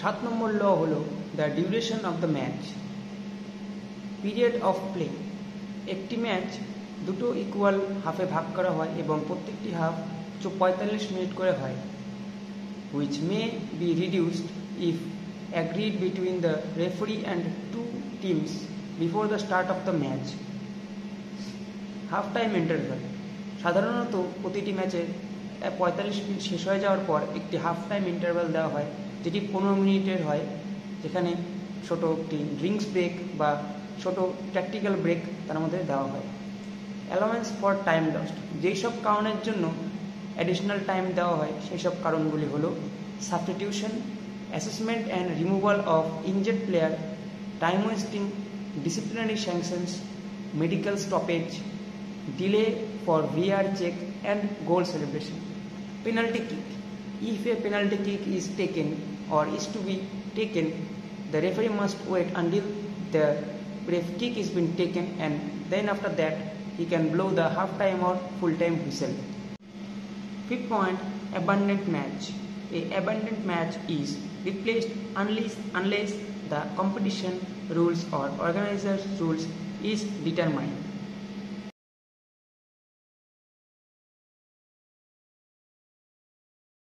7 নম্বর ল হলো the duration of the match. Period of play, একটি match দুটো ইকুয়াল হাফে ভাগ করা হয় এবং প্রত্যেকটি হাফ 45 মিনিট করে হয়, which may be reduced if agreed between the referee and two teams before the start of the match. Half time interval, সাধারণত প্রতিটি ম্যাচে 45 মিনিট শেষ হয়ে যাওয়ার পর একটি হাফ টাইম ইন্টারভ্যাল দেওয়া হয়, যেটি 15 মিনিটের হয়, যেখানে ছোটো একটি ড্রিঙ্কস ব্রেক বা ছোটো ট্যাকটিক্যাল ব্রেক তার মধ্যে দেওয়া হয়। অ্যালাউয়েন্স ফর টাইম লস্ট, যেই সব কারণের জন্য অ্যাডিশনাল টাইম দেওয়া হয় সেই সব কারণগুলি হলো substitution, assessment and removal of injured player, time wasting, disciplinary sanctions, medical stoppage, delay for VAR check and goal celebration. Penalty kick, if a penalty kick is taken or is to be taken, the referee must wait until the kick is been taken, and then after that he can blow the half time or full time whistle. Fifth point, abandoned match. A abandoned match is replaced unless the competition rules or organizers rules is determined.